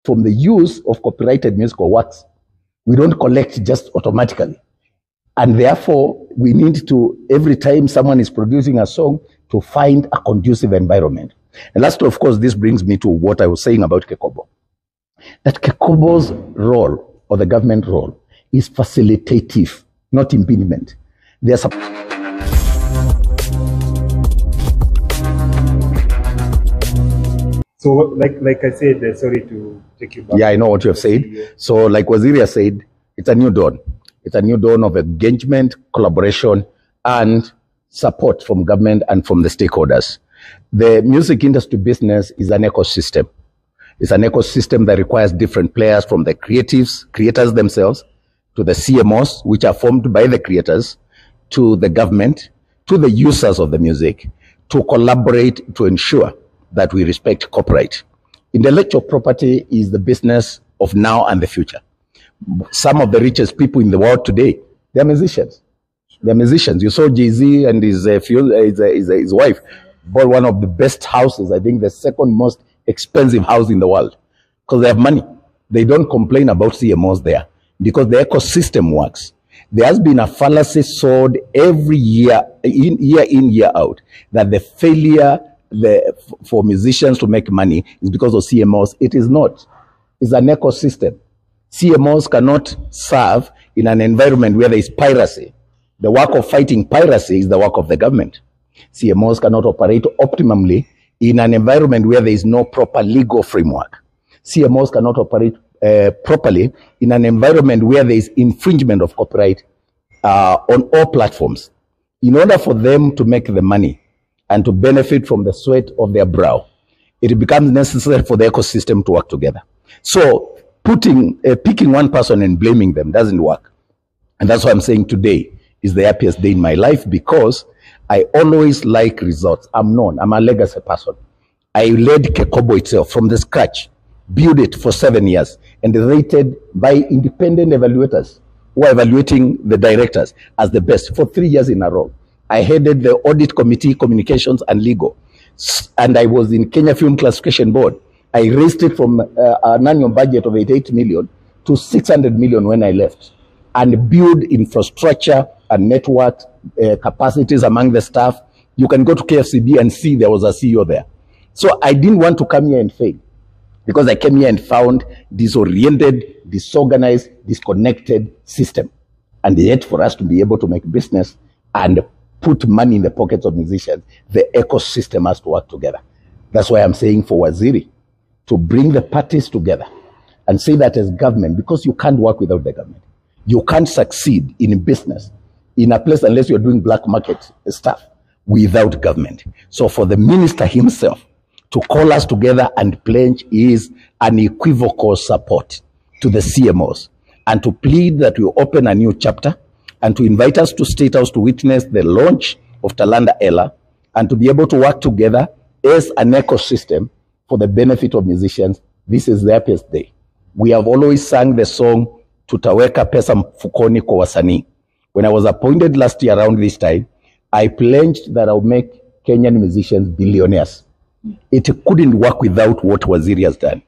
from the use of copyrighted musical works. We don't collect just automatically. And therefore, we need to, every time someone is producing a song, to find a conducive environment. And last, of course, this brings me to what I was saying about Kekobo. That Kekobo's role, or the government role, is facilitative, not impediment. There's a So, like I said, sorry to take you back. Yeah, I know what you have said. So, like Waziri has said, it's a new dawn. It's a new dawn of engagement, collaboration, and support from government and from the stakeholders. The music industry business is an ecosystem. It's an ecosystem that requires different players, from the creators themselves, to the CMOs, which are formed by the creators, to the government, to the users of the music, to collaborate to ensure that we respect copyright. Intellectual property is the business of now and the future. Some of the richest people in the world today, they're musicians. They're musicians. You saw Jay-Z and his wife bought one of the best houses, I think the second most expensive house in the world, because they have money. They don't complain about CMOs there because the ecosystem works. There has been a fallacy sold every year in, year out, that the failure for musicians to make money is because of CMOs. It is not. It's an ecosystem. CMOs cannot serve in an environment where there is piracy. The work of fighting piracy is the work of the government. CMOs cannot operate optimally in an environment where there is no proper legal framework. CMOs cannot operate properly in an environment where there is infringement of copyright on all platforms. In order for them to make the money and to benefit from the sweat of their brow, it becomes necessary for the ecosystem to work together. So picking one person and blaming them doesn't work. And that's why I'm saying today is the happiest day in my life, because I always like results. I'm a legacy person. I led Kekobo itself from the scratch, built it for 7 years, and rated by independent evaluators who are evaluating the directors as the best for 3 years in a row. I headed the audit committee, communications and legal, and I was in Kenya Film Classification Board. I raised it from an annual budget of 88 million to 600 million when I left, and build infrastructure and network capacities among the staff. You can go to KFCB and see there was a CEO there. So I didn't want to come here and fail, because I came here and found disoriented, disorganized, disconnected system. And yet for us to be able to make business and put money in the pockets of musicians, the ecosystem has to work together. That's why I'm saying for Waziri to bring the parties together and say that as government, because you can't work without the government. You can't succeed in business in a place unless you're doing black market stuff without government. So for the minister himself to call us together and pledge his unequivocal support to the CMOs, and to plead that we open a new chapter, and to invite us to State House to witness the launch of Talanta Hela, and to be able to work together as an ecosystem for the benefit of musicians. This is the happiest day. We have always sang the song, Tutaweka pesa mfukoni kwa wasanii. When I was appointed last year around this time, I pledged that I would make Kenyan musicians billionaires. It couldn't work without what Waziri has done.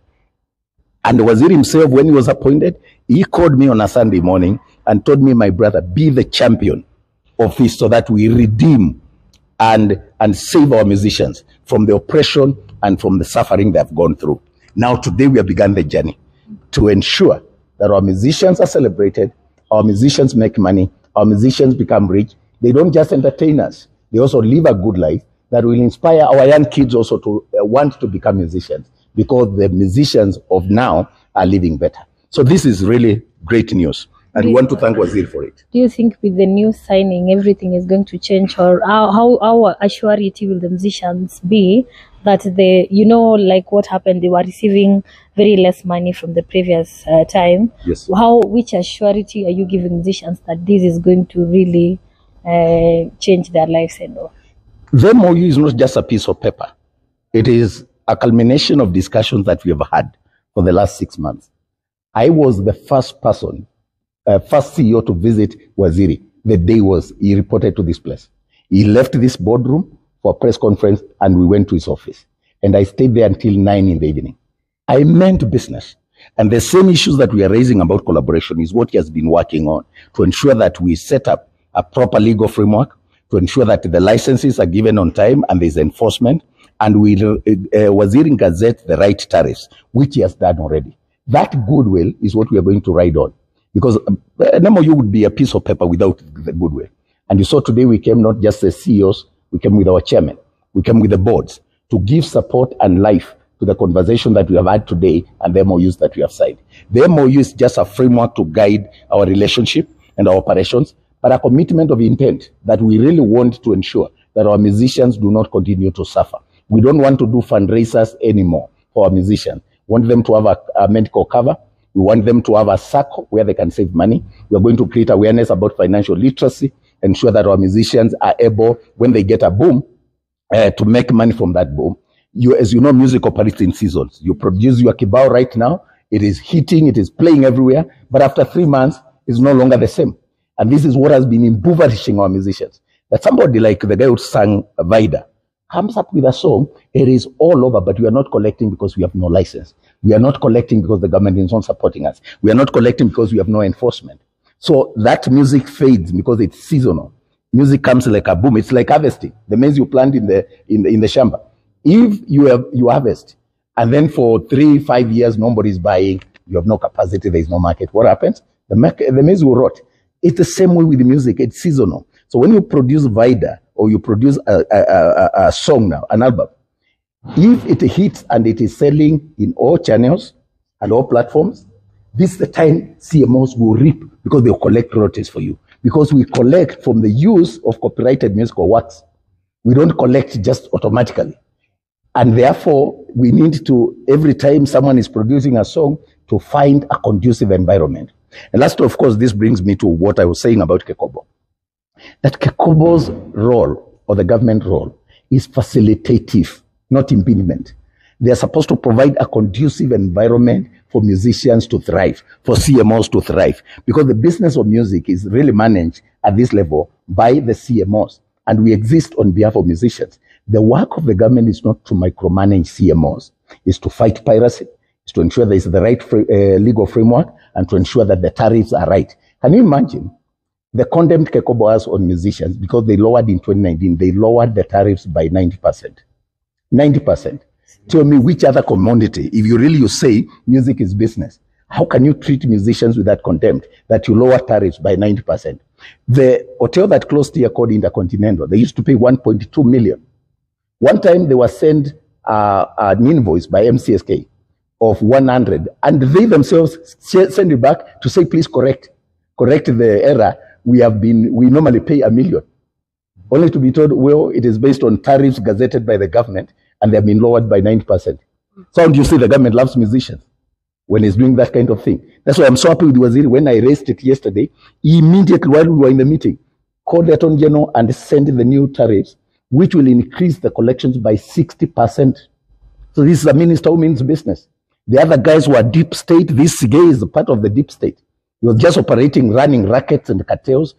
And Waziri himself, when he was appointed, he called me on a Sunday morning and told me, my brother, be the champion of this so that we redeem and save our musicians from the oppression and from the suffering they have gone through. Now today we have begun the journey to ensure that our musicians are celebrated, our musicians make money, our musicians become rich. They don't just entertain us, they also live a good life that will inspire our young kids also to want to become musicians, because the musicians of now are living better. So this is really great news, and we want to thank Waziri for it. Do you think with the new signing everything is going to change, or how assurity will the musicians be that they, like what happened, they were receiving very less money from the previous time? Yes. Which assurity are you giving musicians that this is going to really change their lives and all? The MOU is not just a piece of paper. It is a culmination of discussions that we have had for the last 6 months. I was the first person, first CEO to visit Waziri the day he reported to this place. He left this boardroom for a press conference and we went to his office. And I stayed there until 9 in the evening. I meant business. And the same issues that we are raising about collaboration is what he has been working on to ensure that we set up a proper legal framework, to ensure that the licenses are given on time and there's enforcement, and we Waziri Gazette the right tariffs, which he has done already. That goodwill is what we are going to ride on, because an MOU would be a piece of paper without the goodwill. And you saw today we came not just as CEOs, we came with our chairman, we came with the boards to give support and life to the conversation that we have had today and the MOUs that we have signed. The MOU is just a framework to guide our relationship and our operations, but a commitment of intent that we really want to ensure that our musicians do not continue to suffer. We don't want to do fundraisers anymore for our musicians. We want them to have a medical cover. We want them to have a circle where they can save money. We are going to create awareness about financial literacy, ensure that our musicians are able, when they get a boom, to make money from that boom. As you know, music operates in seasons. You produce your kibao right now, it is hitting, it is playing everywhere, but after 3 months, it's no longer the same. And this is what has been impoverishing our musicians. That somebody like the guy who sang Vida comes up with a song, it is all over, but we are not collecting because we have no license. We are not collecting because the government is not supporting us. We are not collecting because we have no enforcement. So that music fades because it's seasonal. Music comes like a boom. It's like harvesting. The maize you plant in the shamba. If you harvest, and then for 3-5 years nobody is buying, you have no capacity, there is no market. What happens? The maize will rot. It's the same way with the music. It's seasonal. So when you produce Vida or you produce a song now, an album, if it hits and it is selling in all channels and all platforms, this is the time CMOs will reap, because they'll collect royalties for you. Because we collect from the use of copyrighted musical works. We don't collect just automatically. And therefore, we need to, every time someone is producing a song, to find a conducive environment. And last, of course, this brings me to what I was saying about Kekobo. That Kekobo's role, or the government role, is facilitative, not impediment. They are supposed to provide a conducive environment for musicians to thrive, for CMOs to thrive, because the business of music is really managed at this level by the CMOs, and we exist on behalf of musicians. The work of the government is not to micromanage CMOs, it's to fight piracy, it's to ensure there is the right legal framework, and to ensure that the tariffs are right. Can you imagine the condemned Kekobo has on musicians, because they lowered in 2019, they lowered the tariffs by 90%. 90%. Tell me which other commodity, if you say music is business, how can you treat musicians with that contempt, that you lower tariffs by 90%? The hotel that closed here called Intercontinental, they used to pay 1.2 million. One time they were sent an invoice by MCSK of 100, and they themselves send it back to say, please correct the error. We normally pay $1 million. Only to be told, well, it is based on tariffs gazetted by the government, and they have been lowered by 90%. So how do you say the government loves musicians when it's doing that kind of thing? That's why I'm so happy with Waziri. When I raised it yesterday, he immediately, while we were in the meeting, called the Attorney General and sent the new tariffs, which will increase the collections by 60%. So this is a minister who means business. The other guys were deep state. This guy is a part of the deep state. He was just running rackets and cartels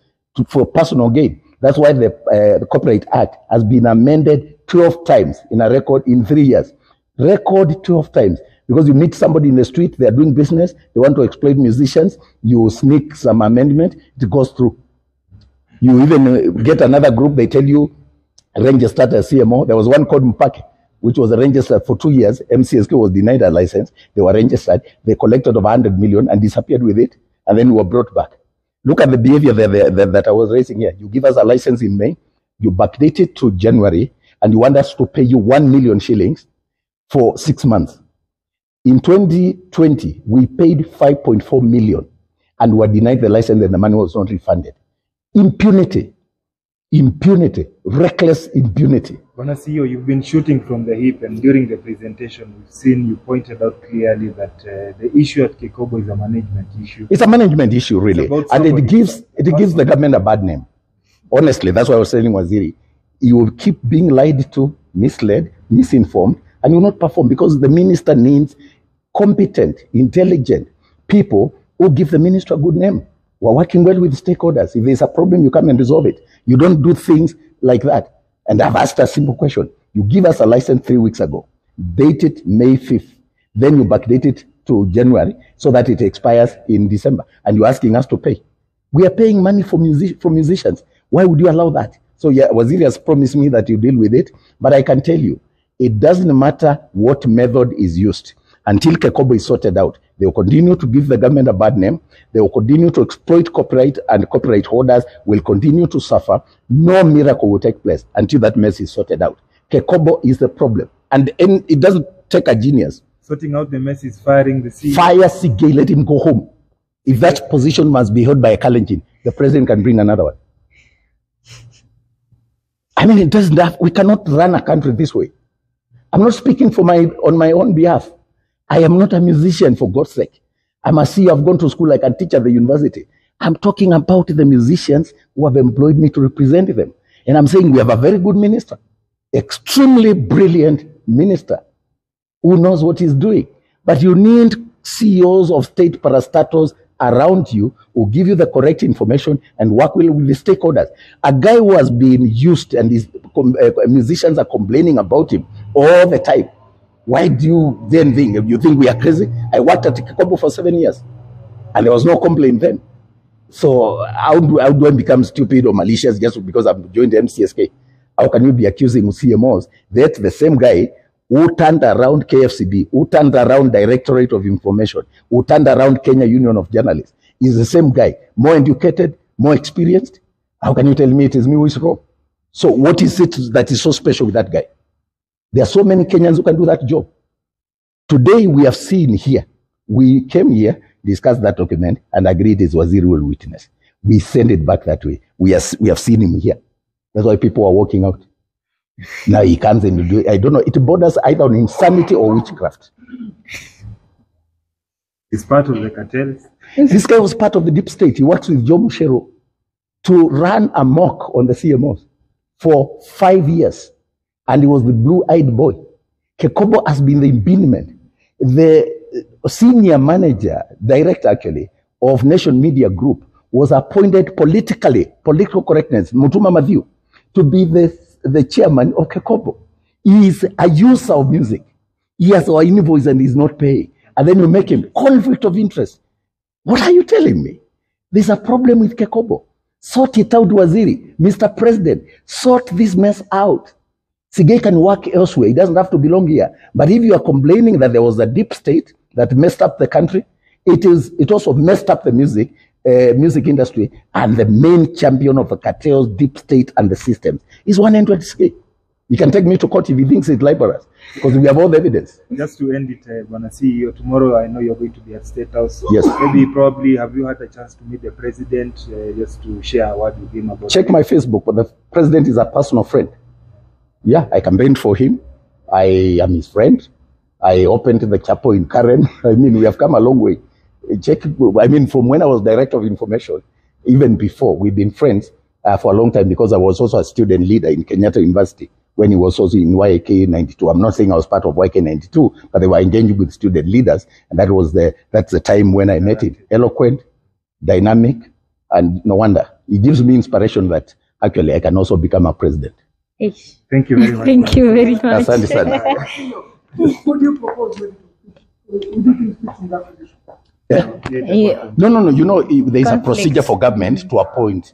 for personal gain. That's why the Copyright Act has been amended 12 times in a record in 3 years. Record 12 times. Because you meet somebody in the street, they are doing business, they want to exploit musicians, you sneak some amendment, it goes through. You even get another group, they tell you, register as CMO. There was one called Mpake, which was registered for 2 years. MCSK was denied a license. They were registered. They collected over 100 million and disappeared with it, and then were brought back. Look at the behavior that I was raising here. You give us a license in May, you backdate it to January, and you want us to pay you 1 million shillings for 6 months. In 2020, we paid 5.4 million and were denied the license, and the money was not refunded. Impunity. Impunity. Reckless impunity. Bwana CEO, you've been shooting from the hip, and during the presentation, we've seen you pointed out clearly that the issue at Kekobo is a management issue. It's a management issue, really. And it gives the government a bad name. Honestly, that's why I was telling Waziri. You will keep being lied to, misled, misinformed, and you will not perform, because the minister needs competent, intelligent people who give the minister a good name. We're working well with stakeholders. If there's a problem, you come and resolve it. You don't do things like that. And I've asked a simple question. You give us a license 3 weeks ago, date it May 5th. Then you backdate it to January so that it expires in December. And you're asking us to pay. We are paying money for musicians. Why would you allow that? So yeah, Waziri has promised me that you deal with it. But I can tell you, it doesn't matter what method is used. Until Kekobo is sorted out, they will continue to give the government a bad name. They will continue to exploit copyright, and copyright holders will continue to suffer. No miracle will take place until that mess is sorted out. Kekobo is the problem. And it doesn't take a genius. Sorting out the mess is firing the CEO. Fire CJ, let him go home. If that position must be held by a Kalenjin, the president can bring another one. I mean, it doesn't have, we cannot run a country this way. I'm not speaking on my own behalf. I am not a musician, for God's sake. I'm a CEO, I've gone to school, I can teach at the university. I'm talking about the musicians who have employed me to represent them. And I'm saying we have a very good minister, extremely brilliant minister who knows what he's doing. But you need CEOs of state parastatals around you who give you the correct information and work with the stakeholders. A guy who has been used and musicians are complaining about him all the time. Why do you then think, you think we are crazy? I worked at Kekobo for 7 years and there was no complaint then. So how do I become stupid or malicious just because I've joined the MCSK? How can you be accusing CMOs? That's the same guy who turned around KFCB, who turned around Directorate of Information, who turned around Kenya Union of Journalists. Is the same guy, more educated, more experienced. How can you tell me it is me who is wrong? So what is it that is so special with that guy? There are so many Kenyans who can do that job. Today we have seen here, we came here, discussed that document, and agreed as Waziri will witness. We send it back that way. We have seen him here. That's why people are walking out. Now he comes and do it. I don't know. It borders either on insanity or witchcraft. He's part of the cartels. This guy was part of the deep state. He works with Joe Mushero to run amok on the CMOs for 5 years. And he was the blue-eyed boy. Kekobo has been the impediment. The senior manager, director actually, of Nation Media Group was appointed political correctness, Mutua Matthew, to be the chairman of Kekobo. He is a user of music. He has our invoice and he's not paying. And then you make him conflict of interest. What are you telling me? There's a problem with Kekobo. Sort it out, Waziri. Mr. President, sort this mess out. Sige can work elsewhere. He doesn't have to belong here. But if you are complaining that there was a deep state that messed up the country, it also messed up the music industry, and the main champion of the cartels, deep state, and the systems is one N26. You can take me to court if he thinks it's libelous, because we have all the evidence. Just to end it, Bwana CEO, tomorrow I know you're going to be at State House. Yes. Probably, have you had a chance to meet the president, just to share a word with him about Check my Facebook, but the president is a personal friend. Yeah, I campaigned for him. I am his friend. I opened the chapel in Karen. I mean, we have come a long way. Check, I mean, from when I was director of information, even before, we've been friends for a long time, because I was also a student leader in Kenyatta University when he was also in YK 92. I'm not saying I was part of YK 92, but they were engaging with student leaders. And that's the time when I met him. Eloquent, dynamic, and no wonder. It gives me inspiration that actually I can also become a president. Thank you very much. Thank you very much. Asante sana. What do you propose? Would you speak in that position? Yeah. No. You know, there is a procedure for government to appoint